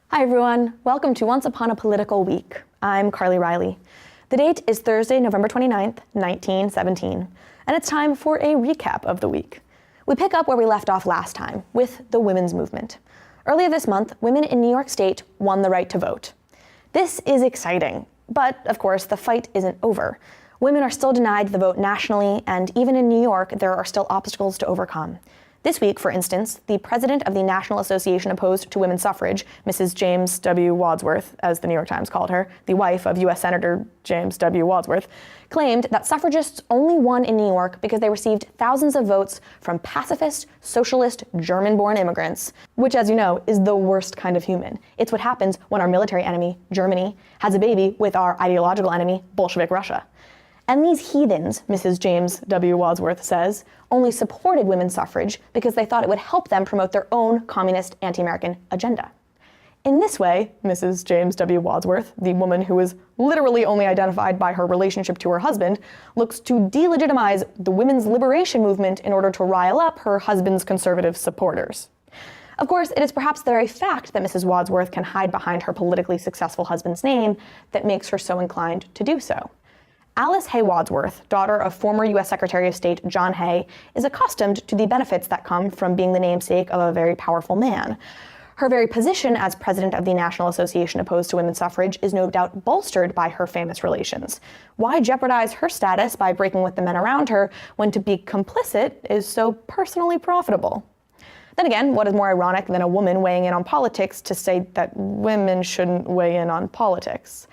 Hi everyone, welcome to Once Upon a Political Week. I'm Carly Riley. The date is Thursday, November 29th, 1917, and it's time for a recap of the week. We pick up where we left off last time, with the women's movement. Earlier this month, women in New York State won the right to vote. This is exciting, but of course the fight isn't over. Women are still denied the vote nationally, and even in New York, there are still obstacles to overcome. This week, for instance, the president of the National Association Opposed to Women's Suffrage, Mrs. James W. Wadsworth, as the New York Times called her, the wife of U.S. Senator James W. Wadsworth, claimed that suffragists only won in New York because they received thousands of votes from pacifist, socialist, German-born immigrants, which, as you know, is the worst kind of human. It's what happens when our military enemy, Germany, has a baby with our ideological enemy, Bolshevik Russia. And these heathens, Mrs. James W. Wadsworth says, only supported women's suffrage because they thought it would help them promote their own communist anti-American agenda. In this way, Mrs. James W. Wadsworth, the woman who is literally only identified by her relationship to her husband, looks to delegitimize the women's liberation movement in order to rile up her husband's conservative supporters. Of course, it is perhaps the very fact that Mrs. Wadsworth can hide behind her politically successful husband's name that makes her so inclined to do so. Alice Hay Wadsworth, daughter of former U.S. Secretary of State John Hay, is accustomed to the benefits that come from being the namesake of a very powerful man. Her very position as president of the National Association Opposed to Women's Suffrage is no doubt bolstered by her famous relations. Why jeopardize her status by breaking with the men around her when to be complicit is so personally profitable? Then again, what is more ironic than a woman weighing in on politics to say that women shouldn't weigh in on politics?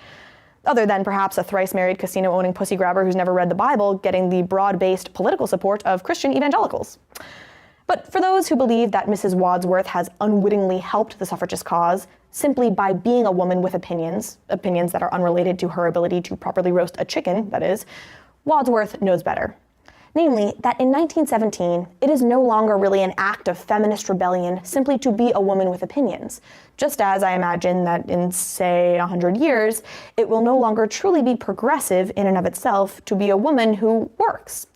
Other than perhaps a thrice-married casino-owning pussy grabber who's never read the Bible getting the broad-based political support of Christian evangelicals. But for those who believe that Mrs. Wadsworth has unwittingly helped the suffragist cause simply by being a woman with opinions that are unrelated to her ability to properly roast a chicken, that is, Wadsworth knows better. Namely, that in 1917, it is no longer really an act of feminist rebellion simply to be a woman with opinions, just as I imagine that in, say, 100 years, it will no longer truly be progressive in and of itself to be a woman who works.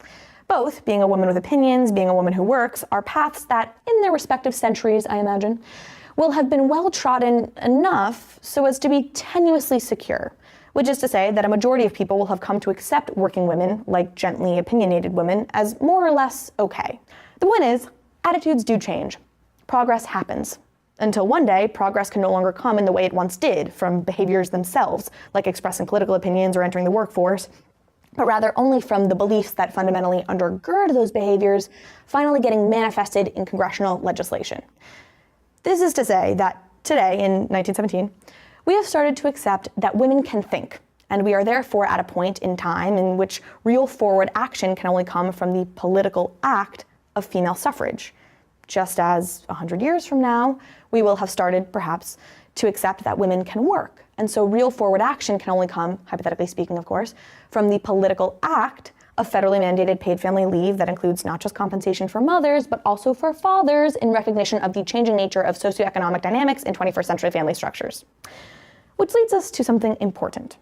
Both, being a woman with opinions, being a woman who works, are paths that, in their respective centuries, I imagine, will have been well-trodden enough so as to be tenuously secure. Which is to say that a majority of people will have come to accept working women, like gently opinionated women, as more or less okay. The point is, attitudes do change. Progress happens. Until one day, progress can no longer come in the way it once did, from behaviors themselves, like expressing political opinions or entering the workforce, but rather only from the beliefs that fundamentally undergird those behaviors finally getting manifested in congressional legislation. This is to say that today, in 1917, we have started to accept that women can think, and we are therefore at a point in time in which real forward action can only come from the political act of female suffrage. Just as 100 years from now, we will have started, perhaps, to accept that women can work. And so real forward action can only come, hypothetically speaking, of course, from the political act of federally mandated paid family leave that includes not just compensation for mothers, but also for fathers in recognition of the changing nature of socioeconomic dynamics in 21st century family structures. Which leads us to something important.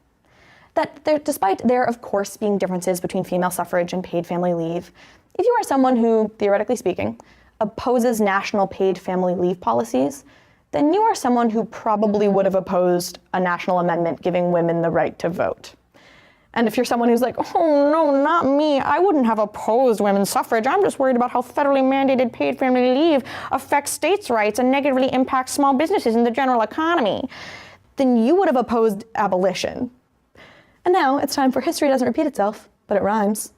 That despite there, of course, being differences between female suffrage and paid family leave, if you are someone who, theoretically speaking, opposes national paid family leave policies, then you are someone who probably would have opposed a national amendment giving women the right to vote. And if you're someone who's like, oh no, not me, I wouldn't have opposed women's suffrage, I'm just worried about how federally mandated paid family leave affects states' rights and negatively impacts small businesses and the general economy, then you would have opposed abolition. And now it's time for History Doesn't Repeat Itself, but it rhymes.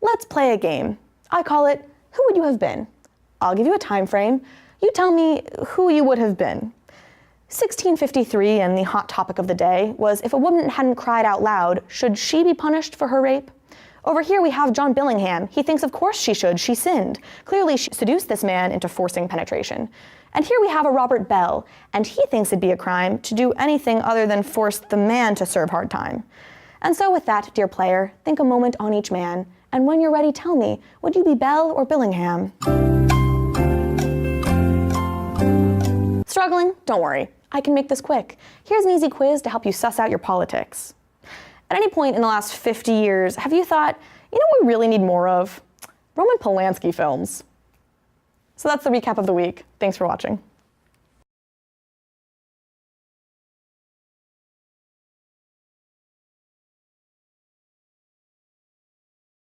Let's play a game. I call it, Who Would You Have Been? I'll give you a time frame. You tell me who you would have been. 1653, and the hot topic of the day, was if a woman hadn't cried out loud, should she be punished for her rape? Over here we have John Billingham. He thinks of course she should, she sinned. Clearly she seduced this man into forcing penetration. And here we have a Robert Bell, and he thinks it'd be a crime to do anything other than force the man to serve hard time. And so with that, dear player, think a moment on each man, and when you're ready, tell me, would you be Bell or Billingham? Struggling? Don't worry. I can make this quick. Here's an easy quiz to help you suss out your politics. At any point in the last 50 years, have you thought, you know what we really need more of? Roman Polanski films. So that's the recap of the week. Thanks for watching.